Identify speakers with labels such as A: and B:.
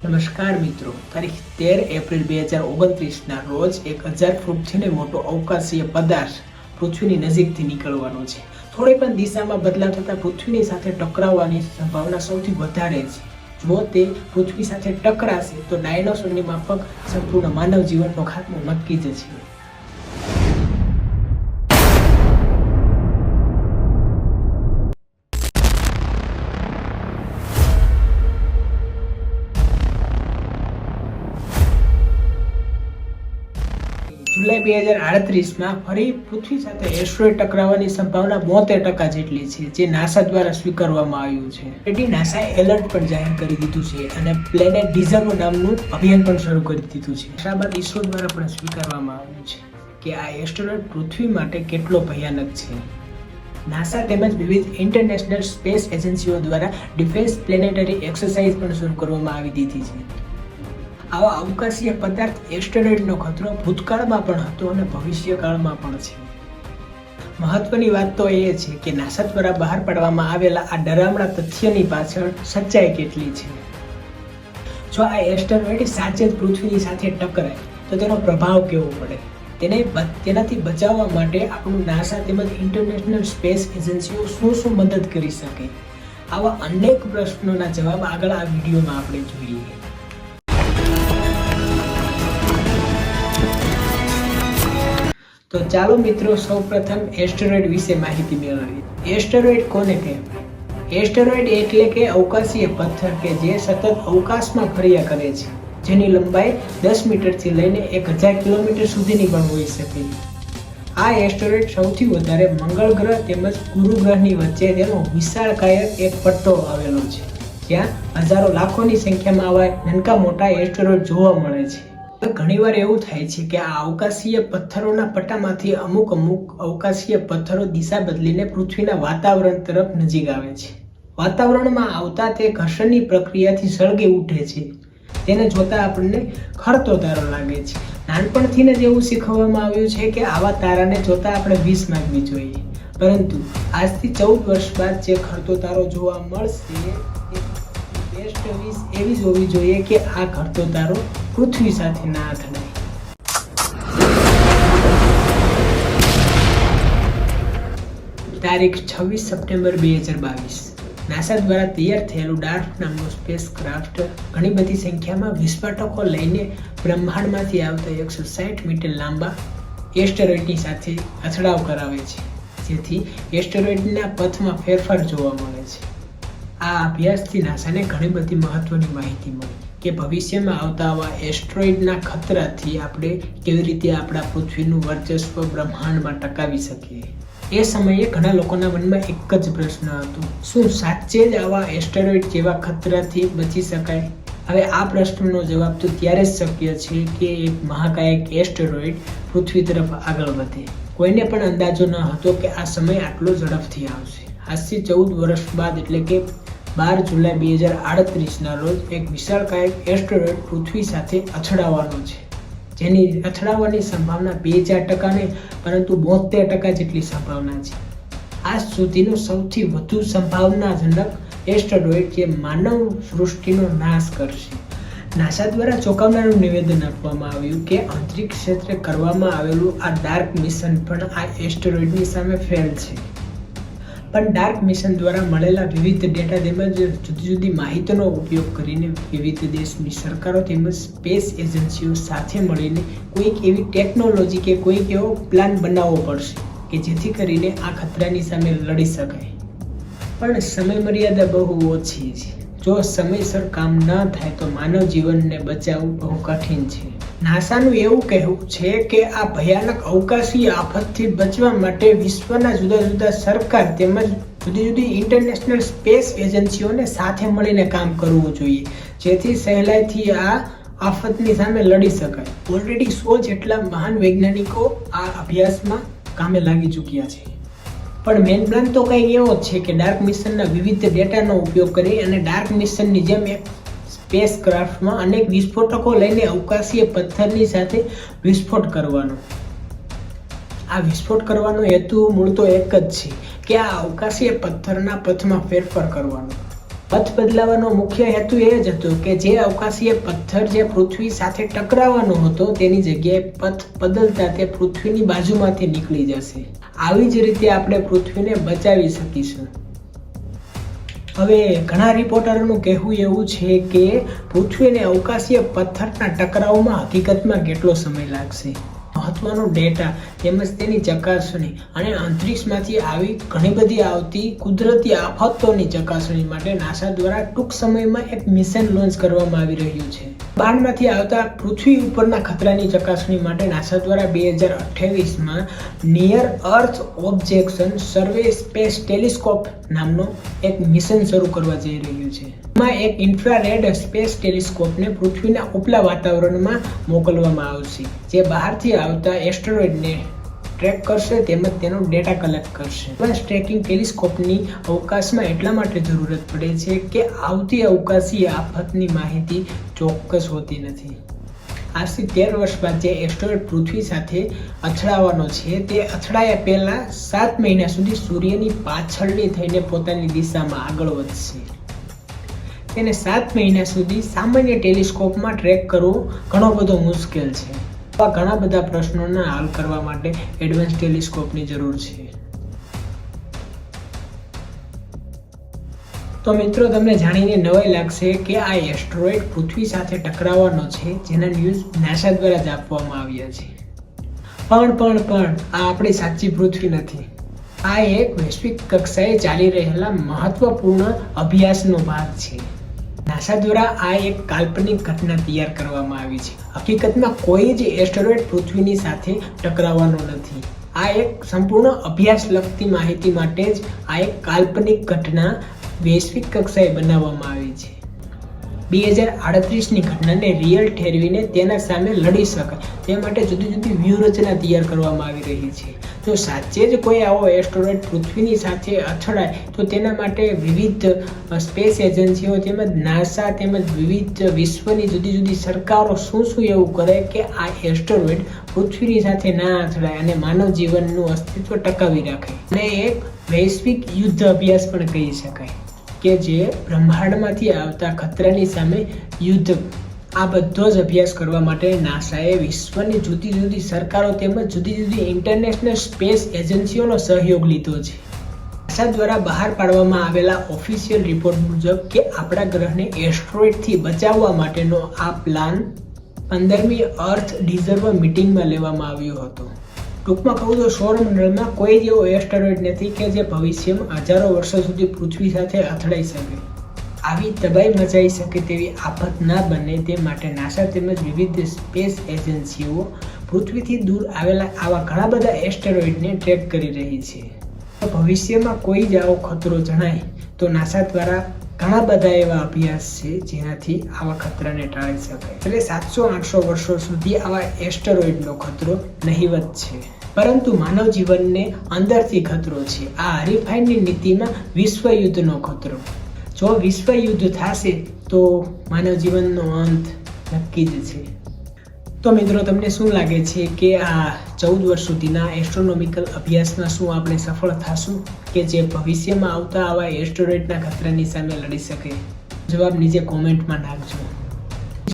A: નમસ્કાર મિત્રો, તારીખ 13 એપ્રિલ 2029ના રોજ 1000 ફૂટથી મોટો અવકાશીય પદાર્થ પૃથ્વીની નજીકથી નીકળવાનો છે. થોડી પણ દિશામાં બદલાવ થતાં પૃથ્વીની સાથે ટકરાવવાની સંભાવના સૌથી વધારે છે. જો તે પૃથ્વી સાથે ટકરાશે તો ડાયનોસોરની માફક સંપૂર્ણ માનવ જીવનનો ખાત્મો નક્કી જ છે. જુલાઈ 2038માં ફરી પૃથ્વી સાથે એસ્ટ્રોઇડ ટકરાવવાની સંભાવના 72% જેટલી છે, જે નાસા દ્વારા સ્વીકારવામાં આવ્યું છે. તેથી નાસાએ એલર્ટ પણ જાહેર કરી દીધું છે અને પ્લેનેટ ડિઝર્વ નામનું અભિયાન પણ શરૂ કરી દીધું છે. ત્યારબાદ ઇસરો દ્વારા પણ સ્વીકારવામાં આવ્યું છે કે આ એસ્ટ્રોઇડ પૃથ્વી માટે કેટલો ભયાનક છે. નાસા તેમજ વિવિધ ઇન્ટરનેશનલ સ્પેસ એજન્સીઓ દ્વારા ડિફેન્સ પ્લેનેટરી એક્સરસાઇઝ પણ શરૂ કરવામાં આવી દીધી છે. આવા અવકાશીય પદાર્થ એસ્ટેરોઇડનો ખતરો ભૂતકાળમાં પણ હતો અને ભવિષ્યકાળમાં પણ છે. મહત્વની વાત તો એ છે કે નાસા દ્વારા બહાર પાડવામાં આવેલા આ ડરામણા તથ્યની પાછળ સચ્ચાઈ કેટલી છે. જો આ એસ્ટેરોઇડ સાચે જ પૃથ્વીની સાથે ટકરાય તો તેનો પ્રભાવ કેવો પડે, તેનાથી બચાવવા માટે આપણું નાસા તેમજ ઇન્ટરનેશનલ સ્પેસ એજન્સીઓ શું મદદ કરી શકે, આવા અનેક પ્રશ્નોના જવાબ આગળ આ વિડીયોમાં આપણે જોઈએ. તો ચાલો મિત્રો, સૌપ્રથમ એસ્ટેરોઇડ વિશે માહિતી મેળવીએ. એસ્ટેરોઇડ કોને કહેવાય? એસ્ટેરોઇડ એટલે કે અવકાશીય પથ્થર કે જે સતત અવકાશમાં ફર્યા કરે છે, જેની લંબાઈ 10 મીટરથી લઈને 1000 કિલોમીટર સુધીની પણ હોઈ શકે. આ એસ્ટેરોઇડ સૌથી વધારે મંગળ ગ્રહ તેમજ ગુરુ ગ્રહની વચ્ચે તેનો વિશાળકાય એક પટ્ટો આવેલો છે, જ્યાં હજારો લાખોની સંખ્યામાં આવા નાના મોટા એસ્ટેરોઇડ જોવા મળે છે. ઘણીવાર એવું થાય છે કે આ અવકાશીય પથ્થરોના પટ્ટામાંથી અમુક અવકાશીય પથ્થરો દિશા બદલીને પૃથ્વીના વાતાવરણ તરફ નજીક આવે છે. વાતાવરણમાં આવતા તે ઘર્ષણની પ્રક્રિયાથી સળગી ઉઠે છે. તેને જોતા આપણને ખરતો તારો લાગે છે. નાનપણથી જ એવું શીખવવામાં આવ્યું છે કે આવા તારાને જોતા આપણે વીસ માંગવી જોઈએ, પરંતુ આજથી 14 વર્ષ બાદ જે ખરતો તારો જોવા મળશે બેસ્ટ વીસ એવી જ હોવી જોઈએ કે આ ખરતો તારો પૃથ્વી સાથે ના અથડાય. તારીખ 26 સપ્ટેમ્બર 2022 નાસા દ્વારા તૈયાર થયેલું ડાર્ટ નામનું સ્પેસક્રાફ્ટ ઘણી બધી સંખ્યામાં વિસ્ફોટકો લઈને બ્રહ્માંડમાંથી આવતા 160 મીટર લાંબા એસ્ટેરોઇડની સાથે અથડાવ કરાવે છે, જેથી એસ્ટેરોઇડના પથમાં ફેરફાર જોવા મળે છે. આ અભ્યાસથી નાસાને ઘણી બધી મહત્વની માહિતી મળી કે ભવિષ્યમાં આવતા આવા એસ્ટ્રોઇડના ખતરાથી આપણે કેવી રીતે આપણા પૃથ્વીનું વર્ચસ્વ બ્રહ્માંડમાં ટકાવી શકીએ. એ સમયે ઘણા લોકોના મનમાં એક જ પ્રશ્ન હતો, શું સાચે જ આવા એસ્ટેરોઇડ જેવા ખતરાથી બચી શકાય? હવે આ પ્રશ્નનો જવાબ તો ત્યારે જ શક્ય છે કે એક મહાકાયક એસ્ટેરોઇડ પૃથ્વી તરફ આગળ વધે. કોઈને પણ અંદાજો ન હતો કે આ સમય આટલો ઝડપથી આવશે. આજથી 14 વર્ષ બાદ એટલે કે 12 જુલાઈ 2038ના રોજ એક વિશાળકાય એસ્ટેરોઇડ પૃથ્વી સાથે અથડાવાનો છે, જેની અથડાવાની સંભાવના 2000% નહીં પરંતુ 72% જેટલી સંભાવના છે. આજ સુધીનો સૌથી વધુ સંભાવનાજનક એસ્ટેરોઇડ જે માનવ સૃષ્ટિનો નાશ કરશે. નાસા દ્વારા ચોંકાવનારું નિવેદન આપવામાં આવ્યું કે અંતરિક્ષ ક્ષેત્રે કરવામાં આવેલું આ ડાર્ક મિશન પણ આ એસ્ટેરોઇડની સામે ફેલ છે. પણ ડાર્ક મિશન દ્વારા મળેલા વિવિધ ડેટા તેમજ જુદી જુદી માહિતીનો ઉપયોગ કરીને વિવિધ દેશની સરકારો તેમજ સ્પેસ એજન્સીઓ સાથે મળીને કોઈક એવી ટેકનોલોજી કે કોઈક એવો પ્લાન બનાવવો પડશે કે જેથી કરીને આ ખતરાની સામે લડી શકાય. પણ સમય મર્યાદા બહુ ઓછી છે. જો સમયસર કામ ન થાય તો માનવ જીવનને બચાવવું બહુ કઠિન છે. નાસાનું એવું કહેવું છે કે આ ભયાનક અવકાશી આફતથી બચવા માટે વિશ્વના જુદા જુદા સરકાર તેમજ જુદી જુદી ઇન્ટરનેશનલ સ્પેસ એજન્સીઓને સાથે મળીને કામ કરવું જોઈએ, જેથી સહેલાઈથી આ આફતની સામે લડી શકાય. ઓલરેડી 100 જેટલા મહાન વૈજ્ઞાનિકો આ અભ્યાસમાં કામે લાગી ચૂક્યા છે. પણ મેઇન પ્લાન તો કંઈક એવો જ છે કે ડાર્ક મિશનના વિવિધ ડેટાનો ઉપયોગ કરી અને ડાર્ક મિશનની જેમ એક સ્પેસ ક્રાફ્ટમાં અનેક વિસ્ફોટકો લઈને અવકાશીય પથ્થરની સાથે વિસ્ફોટ કરવાનો. આ વિસ્ફોટ કરવાનો હેતુ મૂળ તો એક જ છે કે આ અવકાશીય પથ્થરના પથમાં ફેરફાર કરવાનો. પથ બદલાવાનો મુખ્ય હેતુ એ જ હતો કે જે અવકાશીય પથ્થર જે પૃથ્વી સાથે ટકરાવવાનો હતો તેની જગ્યાએ પથ બદલતા તે પૃથ્વીની બાજુમાંથી નીકળી જશે. આવી જ રીતે આપણે પૃથ્વીને બચાવી શકીશું. હવે ઘણા રિપોર્ટરોનું કહેવું એવું છે કે પૃથ્વીને અવકાશીય પથ્થરના ટકરાવમાં હકીકતમાં કેટલો સમય લાગશે. મહત્વનો ડેટા તેમજ તેની ચકાસણી અને અંતરિક્ષમાંથી આવી ઘણી બધી આવતી કુદરતી આફતોની ચકાસણી માટે નાસા દ્વારા ટૂંક સમયમાં એક મિશન લોન્ચ કરવામાં આવી રહ્યું છે. બાણમાંથી આવતા પૃથ્વી ઉપરના ખતરાની ચકાસણી માટે નાસા દ્વારા 2028માં નિયર અર્થ ઓબ્જેક્શન સર્વે સ્પેસ ટેલિસ્કોપ નામનો એક મિશન શરૂ કરવા જઈ રહ્યું છે. એમાં એક ઇન્ફ્રારેડ સ્પેસ ટેલિસ્કોપને પૃથ્વીના ઉપલા વાતાવરણમાં મોકલવામાં આવશે, જે બહારથી આવતા એસ્ટેરોઇડને ટ્રેક કરશે તેમજ તેનો ડેટા કલેક્ટ કરશે. એડવાન્સ ટ્રેકિંગ ટેલિસ્કોપની અવકાશમાં એટલા માટે જરૂરત પડે છે કે આવતી અવકાશી આફતની માહિતી ચોક્કસ હોતી નથી. આજથી 13 વર્ષ બાદ જે એસ્ટેરોઇડ પૃથ્વી સાથે અથડાવાનો છે તે અથડાયા પહેલા 7 મહિના સુધી સૂર્યની પાછળની થઈને પોતાની દિશામાં આગળ વધશે. તેને 7 મહિના સુધી સામાન્ય ટેલિસ્કોપમાં ટ્રેક કરવું ઘણો બધો મુશ્કેલ છે. આવા ઘણા બધા પ્રશ્નોને હલ કરવા માટે એડવાન્સ ટેલિસ્કોપની જરૂર છે. તો મિત્રો, તમને જાણીને નવાઈ લાગશે કે આ એસ્ટેરોઇડ પૃથ્વી સાથે ટકરાવવાનો છે, જેના ન્યૂઝ નાસા દ્વારા જ આપવામાં આવ્યા છે. પણ આ આપણી સાચી પૃથ્વી નથી. આ એક વૈશ્વિક કક્ષાએ ચાલી રહેલા મહત્વપૂર્ણ અભ્યાસનો ભાગ છે. નાસા દ્વારા આ એક કાલ્પનિક ઘટના તૈયાર કરવામાં આવી છે. હકીકતમાં કોઈ જ એસ્ટેરોઇડ પૃથ્વીની સાથે ટકરાવવાનો નથી. આ એક સંપૂર્ણ અભ્યાસલક્ષી માહિતી માટે જ આ એક કાલ્પનિક ઘટના વૈશ્વિક કક્ષાએ બનાવવામાં આવી છે. 2038ની ઘટનાને રિયલ ઠેરવીને તેના સામે લડી શકાય તે માટે જુદી જુદી વ્યૂહરચના તૈયાર કરવામાં આવી રહી છે. જો સાચે જ કોઈ આવો એસ્ટેરોઇડ પૃથ્વીની સાથે અથડાય તો તેના માટે વિવિધ સ્પેસ એજન્સીઓ તેમજ નાસા તેમજ વિવિધ વિશ્વની જુદી જુદી સરકારો શું એવું કરે કે આ એસ્ટેરોઇડ પૃથ્વીની સાથે ના અથડાય અને માનવ જીવનનું અસ્તિત્વ ટકાવી રાખે. અને એક વૈશ્વિક યુદ્ધ અભ્યાસ પણ કહી શકાય કે જે બ્રહ્માંડમાંથી આવતા ખતરાની સામે યુદ્ધ. આ બધો જ અભ્યાસ કરવા માટે નાસાએ વિશ્વની જુદી જુદી સરકારો તેમજ જુદી જુદી ઇન્ટરનેશનલ સ્પેસ એજન્સીઓનો સહયોગ લીધો છે. નાસા દ્વારા બહાર પાડવામાં આવેલા ઓફિશિયલ રિપોર્ટ મુજબ કે આપણા ગ્રહને એસ્ટેરોઇડથી બચાવવા માટેનો આ પ્લાન 15મી અર્થ ડિઝર્વ મીટિંગમાં લેવામાં આવ્યો હતો. ટૂંકમાં કહું તો સૌરમંડળમાં કોઈ જ એવો એસ્ટેરોઇડ નથી કે જે ભવિષ્યમાં હજારો વર્ષો સુધી પૃથ્વી સાથે અથડાઈ શકે. આવી તબાહી મચાઈ શકે તેવી આફત ના બને તે માટે નાસા તેમજ વિવિધ સ્પેસ એજન્સીઓ પૃથ્વીથી દૂર આવેલા આવા ઘણા બધા એસ્ટેરોઇડને ટ્રેક કરી રહી છે. ભવિષ્યમાં કોઈ જ આવો ખતરો જણાય તો નાસા દ્વારા ઘણા બધા એવા અભ્યાસ છે જેનાથી આવા ખતરાને ટાળી શકાય. એટલે 700-800 વર્ષો સુધી આવા એસ્ટેરોઇડનો ખતરો નહિવત છે, પરંતુ માનવ જીવનને અંદરથી ખતરો છે. આ હરીફાઈની નીતિમાં વિશ્વ યુદ્ધનો ખતરો. જો વિશ્વ યુદ્ધ થશે તો માનવ જીવનનો અંત નક્કી જ છે. તો મિત્રો, તમને શું લાગે છે કે આ 14 વર્ષ સુધીના એસ્ટ્રોનોમિકલ અભ્યાસમાં શું આપણે સફળ થશું કે જે ભવિષ્યમાં આવતા આવા એસ્ટેરોઇડના ખતરાની સામે લડી શકે? જવાબ નીચે કોમેન્ટમાં નાખજો.